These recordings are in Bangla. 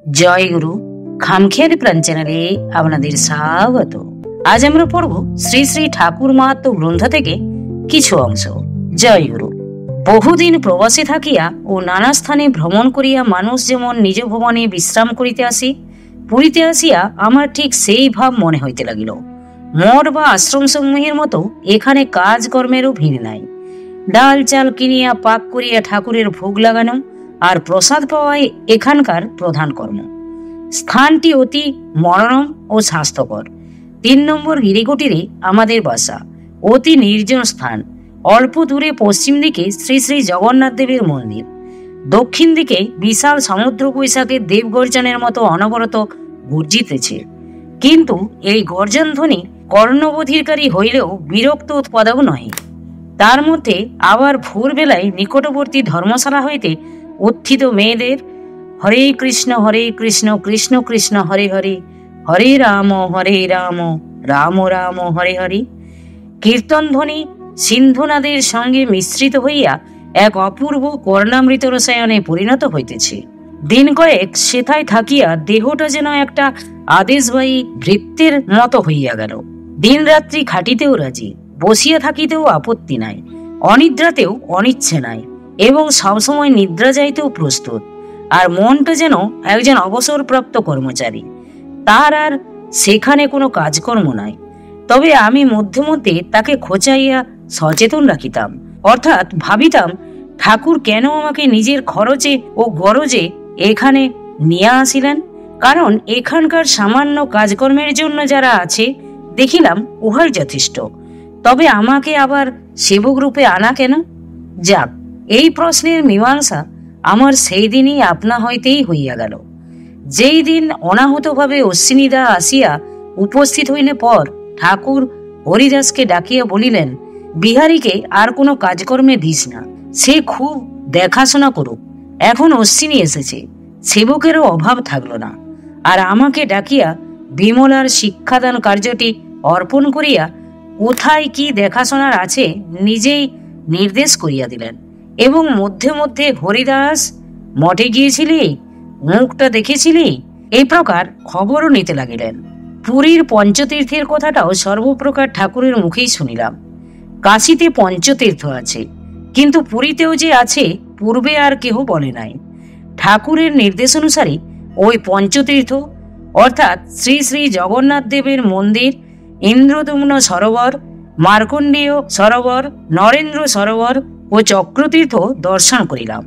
জয় গুরু খামখেয়ালি প্রাণ চ্যানেলে আপনাদের স্বাগত। আজ আমরা পড়ব শ্রী শ্রী ঠাকুর মাহাত্ম্য গ্রন্থ থেকে কিছু অংশ। জয় গুরু। বহুদিন প্রবাসে থাকিয়া ও নানা স্থানে ভ্রমণ করিয়া মানুষ যেমন নিজ ভবনে বিশ্রাম করিতে আসি, পুরীতে আসিয়া আমার ঠিক সেই ভাব মনে হইতে লাগিল। মঠ বা আশ্রম সমূহের মতো এখানে কাজকর্মেরও ভিড় নাই। ডাল চাল কিনিয়া পাক করিয়া ঠাকুরের ভোগ লাগানো আর প্রসাদ পাওয়াই এখানকার প্রধান কর্ম। স্থানটি অতি মনোরম ও স্বাস্থ্যকর। ৩ নম্বর গিরিকুটিরে আমাদের বাসা। অতি নির্জন স্থান। অল্প দূরে পশ্চিম দিকে শ্রী শ্রী জগন্নাথ দেবের মন্দির, দক্ষিণ দিকে বিশাল সমুদ্র বৈশাখের দেবগর্জনের মতো অনবরত গর্জিতেছে। কিন্তু এই গর্জন ধ্বনি কর্ণবধিরকারী হইলেও বিরক্ত উৎপাদক নহে। তার মধ্যে আবার ভোরবেলায় নিকটবর্তী ধর্মশালা হইতে উত্থিত মেয়েদের হরে কৃষ্ণ কৃষ্ণ কৃষ্ণ হরে হরে, হরে রাম রাম রাম হরে হরে কীর্তন ধ্বনি সিন্ধুনাদের সঙ্গে মিশ্রিত হইয়া এক অপূর্ব কর্ণামৃত রসায়নে পরিণত হইতেছে। দিন কয়েক সেথায় থাকিয়া দেহটা যেন একটা আদেশবাহী বৃত্তের মতো হইয়া গেল। দিন রাত্রি খাটিতেও রাজি, বসিয়া থাকিতেও আপত্তি নাই, অনিদ্রাতেও অনিচ্ছে নাই এবং সবসময় নিদ্রা যাইতেও প্রস্তুত। আর মনটা যেন একজন অবসরপ্রাপ্ত কর্মচারী, তার আর সেখানে কোনো কাজকর্ম নাই। তবে আমি মধ্যে মধ্যে তাকে খোঁচাইয়া সচেতন রাখিতাম, অর্থাৎ ভাবিতাম ঠাকুর কেন আমাকে নিজের খরচে ও গরজে এখানে নিয়ে আসিলেন। কারণ এখানকার সামান্য কাজকর্মের জন্য যারা আছে দেখিলাম উহাই যথেষ্ট। তবে আমাকে আবার সেবক রূপে আনা কেন? যাক, এই প্রশ্নের মীমাংসা আমার সেই দিনই আপনা হইতেই হইয়া গেল। যেই দিন অনাহূতভাবে অশ্বিনীদা আসিয়া উপস্থিত হইলে পর ঠাকুর হরিদাসকে ডাকিয়া বলিলেন, বিহারীকে আর কোনো কাজকর্মে দিস না, সে খুব দেখাশোনা করুক। এখন অশ্বিনী এসেছে, সেবকেরও অভাব থাকলো না। আর আমাকে ডাকিয়া বিমলার শিক্ষাদান কার্যটি অর্পণ করিয়া কোথায় কি দেখাশোনার আছে নিজেই নির্দেশ করিয়া দিলেন। এবং মধ্যে মধ্যে হরিদাস, মঠে গিয়েছিলি, মুখটা দেখেছিলি, এই প্রকার খবরও নিতে লাগিলেন। পুরীর পঞ্চতীর্থের কথাটাও সর্বপ্রকার ঠাকুরের মুখেই শুনিলাম। কাশীতে পঞ্চতীর্থ আছে, কিন্তু পুরীতেও যে আছে পূর্বে আর কেহ বলে নাই। ঠাকুরের নির্দেশ অনুসারে ওই পঞ্চতীর্থ অর্থাৎ শ্রী শ্রী জগন্নাথ দেবের মন্দির, ইন্দ্রদুম্ন সরোবর, মার্কণ্ডেয় সরোবর, নরেন্দ্র সরোবর ও চক্রতীর্থ দর্শন করিলাম।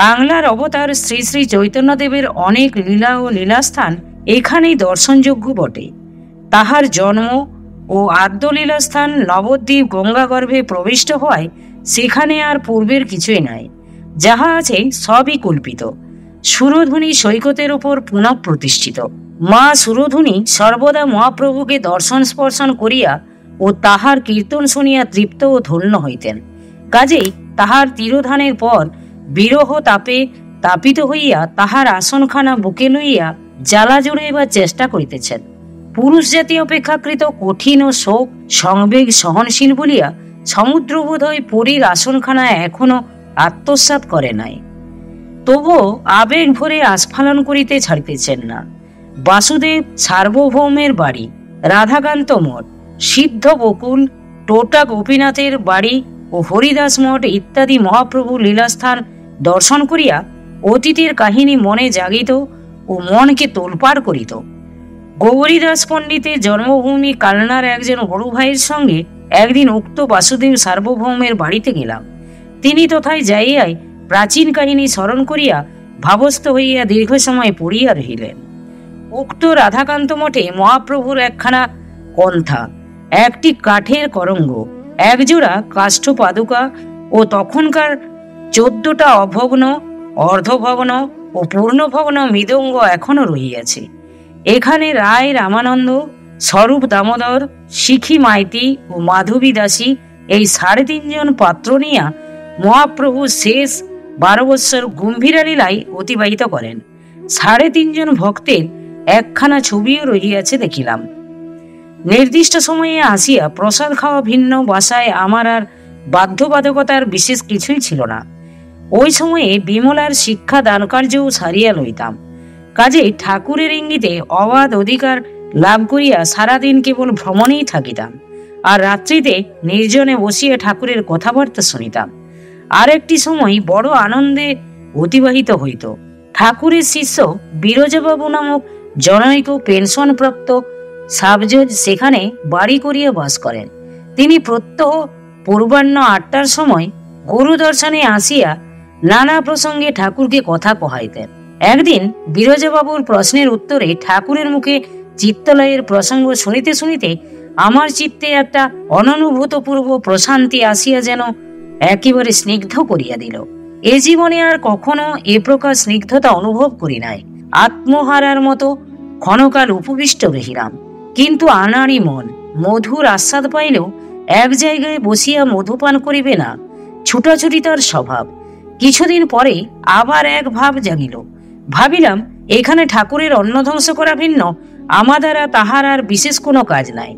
বাংলার অবতার শ্রী শ্রী চৈতন্যদেবের অনেক লীলা ও লীলাস্থান এখানেই দর্শনযোগ্য বটে। তাহার জন্ম ও আদ্যলীলাস্থান নবদ্বীপ গঙ্গাগর্ভে প্রবিষ্ট হওয়ায় সেখানে আর পূর্বের কিছুই নাই। যাহা আছে সবই কল্পিত, সুরধুনী সৈকতের উপর পুনঃ প্রতিষ্ঠিত। মা সুরধুনী সর্বদা মহাপ্রভুকে দর্শন স্পর্শন করিয়া ও তাহার কীর্তন শুনিয়া তৃপ্ত ও ধন্য হইতেন। কাজেই তাহার তিরোধানের পর বিরহ তাপে তাপিত হইয়া তাহার আসনখানা বুকে লইয়া জ্বালা জুড়াইবার চেষ্টা করিতেছেন। পুরুষ জাতি অপেক্ষাকৃত কঠিন ও শোক সংবেগ সহনশীল বলিয়া সমুদ্র বোধহয় পুরীর আসনখানা এখনো আত্মসাৎ করে নাই। তবুও আবেগ ভরে আস্ফালন করিতে ছাড়িতেছেন না। বাসুদেব সার্বভৌমের বাড়ি, রাধাকান্ত মঠ, সিদ্ধ বকুল, টোটা গোপীনাথের বাড়ি ও হরিদাস মঠ ইত্যাদি মহাপ্রভু লীলাস্থান দর্শন করিয়া অতীতের কাহিনী মনে জাগিত ও মনকে তোলপাড় করিত। গৌরীদাস পণ্ডিতের জন্মভূমি কালনার একজন বড় ভাইয়ের সঙ্গে একদিন উক্ত বাসুদেব সার্বভৌমের বাড়িতে গেলাম। তিনি তথায় যাইয়াই প্রাচীন কাহিনী স্মরণ করিয়া ভাবস্থ হইয়া দীর্ঘ সময় পড়িয়া রহিলেন। উক্ত রাধাকান্ত মঠে মহাপ্রভুর একখানা কন্থা, একটি কাঠের করঙ্গ, একজোড়া কাষ্ঠ পাদুকা ও তখনকার 14টা অভগ্ন, অর্ধভগ্ন ও পূর্ণভগ্ন মৃদঙ্গ এখনো রহিয়াছে। এখানে রায় রামানন্দ, স্বরূপ দামোদর, শিখি মাইতি ও মাধবী দাসী এই 3.5 জন পাত্র নিয়া মহাপ্রভু শেষ 12 বৎসর গম্ভীরা লীলায় অতিবাহিত করেন। 3.5 জন ভক্তের একখানা ছবিও রহিয়াছে দেখিলাম। নির্দিষ্ট সময়ে আসিয়া প্রসাদ খাওয়া ভিন্ন বাসায় আমার আর বাধ্যবাধকতার বিশেষ কিছুই ছিল না। ওই সময়ে বিমলার শিক্ষা দান কার্যও সারিয়া লইতাম। কাজেই ঠাকুরের ইঙ্গিতে অবাধ অধিকার লাভ করিয়া সারাদিন কেবল ভ্রমণেই থাকিতাম, আর রাত্রিতে নির্জনে বসিয়া ঠাকুরের কথাবার্তা শুনিতাম। আর একটি সময় বড় আনন্দে অতিবাহিত হইত। ঠাকুরের শিষ্য বিরজাবাবু নামক জনৈক পেনশনপ্রাপ্ত সাবজজ সেখানে বাড়ি করিয়া বাস করেন। তিনি প্রত্যহ পূর্বাহ্ন 8টার সময় গুরু দর্শনে আসিয়া নানা প্রসঙ্গে ঠাকুরকে কথা কহাইতেন। একদিন বিরজাবাবুর প্রশ্নের উত্তরে ঠাকুরের মুখে চিত্তলয়ের প্রসঙ্গ শুনিতে শুনিতে আমার চিত্তে একটা অননুভূতপূর্ব প্রশান্তি আসিয়া যেন একেবারে স্নিগ্ধ করিয়া দিল। এ জীবনে আর কখনো এ প্রকার স্নিগ্ধতা অনুভব করি নাই। আত্মহারার মতো ক্ষণকাল উপবিষ্ট রহিলাম, কিন্তু আনাড়ি মন মধুর আস্বাদ পাইলেও এক জায়গায় বসিয়া মধুপান করিবে না, ছুটাছুটি তার স্বভাব। কিছুদিন পরে আবার এক ভাব জাগিল। ভাবিলাম, এখানে ঠাকুরের অন্ন ধ্বংস করা ভিন্ন আমার দ্বারা তাহার আর বিশেষ কোনো কাজ নাই,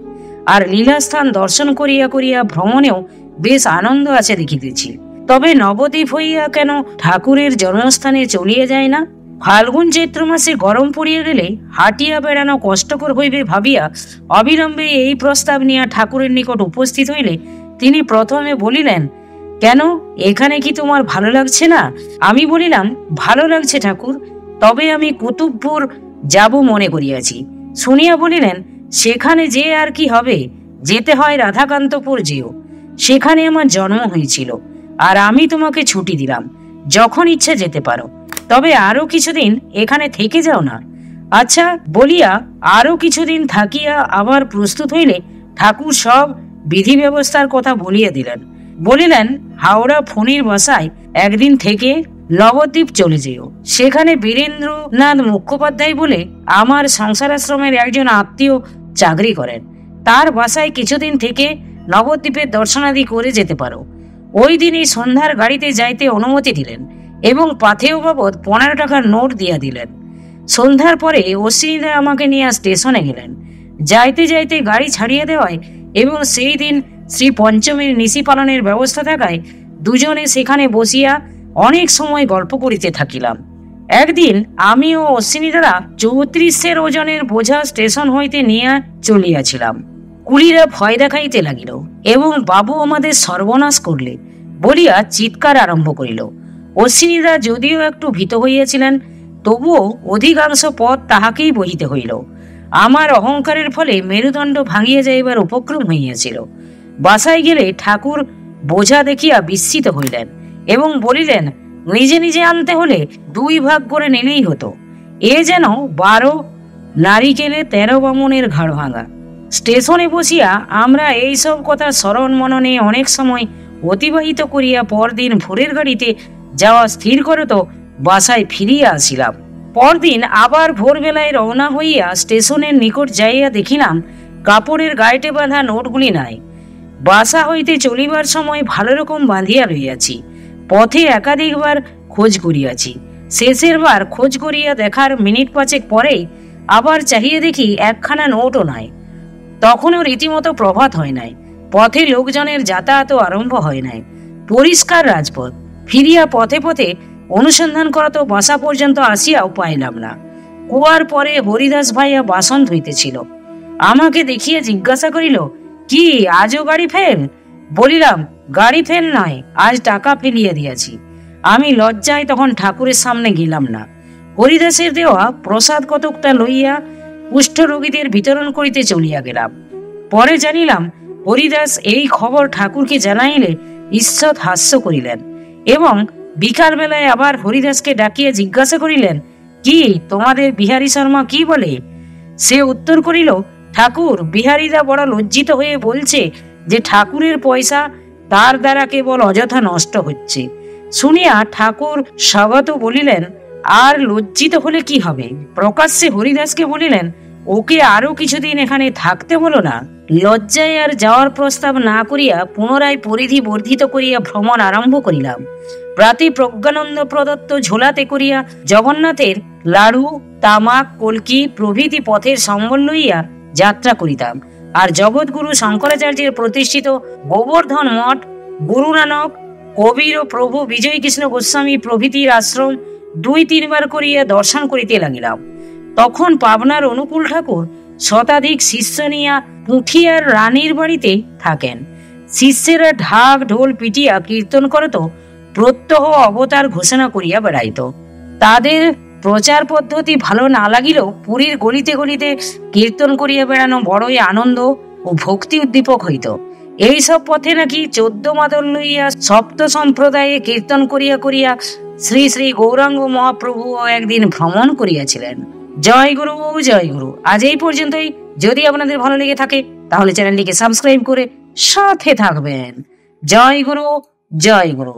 আর লীলাস্থান দর্শন করিয়া করিয়া ভ্রমণেও বেশ আনন্দ আছে দেখিতেছি। তবে নবদ্বীপ হইয়া কেন ঠাকুরের জন্মস্থানে চলিয়া যায় না? ফাল্গুন চৈত্র মাসে গরম পড়িয়া গেলে হাঁটিয়া বেড়ানো কষ্টকর হইবে ভাবিয়া অবিলম্বে এই প্রস্তাব নিয়ে ঠাকুরের নিকট উপস্থিত হইলে তিনি প্রথমে বলিলেন, কেন, এখানে কি তোমার ভালো লাগছে না? আমি বলিলাম, ভালো লাগছে ঠাকুর, তবে আমি কুতুবপুর যাব মনে করিয়াছি। শুনিয়া বলিলেন, সেখানে যে আর কি হবে, যেতে হয় রাধাকান্তপুর যেও, সেখানে আমার জন্ম হয়েছিল, আর আমি তোমাকে ছুটি দিলাম, যখন ইচ্ছা যেতে পারো, তবে আরো কিছুদিন এখানে থেকে যাও না। আচ্ছা বলিয়া আরো কিছুদিন থাকিয়া আবার প্রস্তুত হইলে ঠাকুর সব বিধি ব্যবস্থার কথা বলিয়া দিলেন। বলিলেন, হাওড়া ফণির বাসায় একদিন থেকে নবদ্বীপ চলে যেও। সেখানে বীরেন্দ্রনাথ মুখোপাধ্যায় বলে আমার সংসারাশ্রমের একজন আত্মীয় চাকরি করেন, তার বাসায় কিছুদিন থেকে নবদ্বীপের দর্শনাদি করে যেতে পারো। ওই দিনই সন্ধ্যার গাড়িতে যাইতে অনুমতি দিলেন এবং পাথেয় বাবদ 15 টাকার নোট দিয়া দিলেন। সন্ধ্যার পরে অশ্বিনীদা আমাকে নিয়ে স্টেশনে গেলেন। যাইতে যাইতে গাড়ি ছাড়িয়ে দেওয়ায় এবং সেই দিন শ্রী পঞ্চমীর নিশি পালনের ব্যবস্থা থাকায় দুজনে সেখানে বসিয়া অনেক সময় গল্প করিতে থাকিলাম। একদিন আমি ও অশ্বিনীদারা 34 ওজনের বোঝা স্টেশন হইতে নিয়ে চলিয়াছিলাম। কুলিরা ভয় দেখাইতে লাগিল এবং বাবু আমাদের সর্বনাশ করলে বলিয়া চিৎকার আরম্ভ করিল। অশ্বিনীদা যদিও একটু ভীত হইয়াছিলেন, তবুও অধিকাংশ পথ তাহাকেই বহিতে হইল। আমার অহংকারের ফলে মেরুদণ্ড ভাঙিয়া যাইবার উপক্রম হইয়াছিল। বাসায় গেলে ঠাকুর বোঝা দেখিয়া বিস্মিত হইলেন এবং বলিলেন, নিজে নিজে আনতে হলে 2 ভাগ করে নিলেই হতো, এ যেন 12 নারিকেলে 13 বামুনের ঘাড় ভাঙা। স্টেশনে বসিয়া আমরা এইসব কথা স্মরণ মননে অনেক সময় অতিবাহিত করিয়া পরদিন ভোরের গাড়িতে যাওয়া স্থির করত বাসায় ফিরিয়া আসিলাম। পরদিন আবার ভোরবেলায় রওনা হইয়া স্টেশনের নিকট যাইয়া দেখিলাম কাপড়ের গায়েটে বাঁধা নোটগুলি নাই। বাসা হইতে চলিবার সময় ভালো রকম বাঁধিয়া লইয়াছি। পথে একাধিকবার খোঁজ করিয়াছি। শেষের বার খোঁজ করিয়া দেখার মিনিট 5 পরেই আবার চাহিয়ে দেখি একখানা নোটও নাই। তখনও রীতিমতো প্রভাত হয় নাই, পথে লোকজনের যাতায়াতও আরম্ভ হয় নাই, পরিষ্কার রাজপথ। ফিরিয়া পথে পথে অনুসন্ধান করা তো বাসা পর্যন্ত আসিয়াও পাইলাম না। কুয়ার পরে হরিদাস ভাইয়া বাসন ধুইতেছিল। আমাকে দেখিয়া জিজ্ঞাসা করিল, কি আজও গাড়ি ফেল? বলিলাম, গাড়ি ফেল নয়, আজ টাকা ফেলিয়া দিয়াছি। আমি লজ্জায় তখন ঠাকুরের সামনে গেলাম না। হরিদাসের দেওয়া প্রসাদ কতকটা লইয়া কুষ্ঠ রোগীদের বিতরণ করিতে চলিয়া গেলাম। পরে জানিলাম হরিদাস এই খবর ঠাকুরকে জানাইলে ঈশ্বর হাস্য করিলেন এবং বিকাল বেলায় আবার হরিদাসকে ডাকিয়া জিজ্ঞাসা করিলেন, কি তোমাদের বিহারী শর্মা কি বলে? সে উত্তর করিল, ঠাকুর, বিহারীদা বড় লজ্জিত হয়ে বলছে যে ঠাকুরের পয়সা তার দ্বারা কেবল অযথা নষ্ট হচ্ছে। শুনিয়া ঠাকুর স্বাগত বলিলেন, আর লজ্জিত হলে কি হবে? প্রকাশ্যে হরিদাসকে বলিলেন, ওকে আরো কিছুদিন এখানে থাকতে বলো না। লজ্জায় আর যাওয়ার প্রস্তাব না করিয়া পুনরায় পরিধি বর্ধিত করিয়া ভ্রমণ আরম্ভ করিলাম। প্রাতি প্রজ্ঞানন্দ প্রদত্ত ঝোলাতে করিয়া জগন্নাথের লাড়ু, তামাক, কলকি প্রভৃতি পথের সম্বল লইয়া যাত্রা করিতাম। আর জগৎগুরু শঙ্করাচার্যের প্রতিষ্ঠিত গোবর্ধন মঠ, গুরু নানক, কবির ও প্রভু বিজয় কৃষ্ণ গোস্বামী প্রভৃতির আশ্রম 2-3 বার করিয়া দর্শন করিতে লাগিলাম। তখন পাবনার অনুকূল ঠাকুর শতাধিক শিষ্য নিয়া পুঠিয়ার রানীর বাড়িতে থাকেন। শিষ্যেরা ঢাক ঢোল পিটিয়া কীর্তন করত, প্রত্যহ অবতার ঘোষণা করিয়া বেড়াইত। তাদের প্রচার পদ্ধতি ভালো না লাগিলেও পুরীর গলিতে গলিতে কীর্তন করিয়া বেড়ানো বড়ই আনন্দ ও ভক্তি উদ্দীপক হইত। এইসব পথে নাকি 14 মাদল লইয়া সপ্ত সম্প্রদায়ে কীর্তন করিয়া করিয়া শ্রী শ্রী গৌরাঙ্গ মহাপ্রভু একদিন ভ্রমণ করিয়াছিলেন। জয় গুরু, জয় গুরু। আজ এই পর্যন্তই। যদি আপনাদের ভালো লেগে থাকে তাহলে চ্যানেলটিকে সাবস্ক্রাইব করে সাথে থাকবেন। জয় গুরু, জয় গুরু।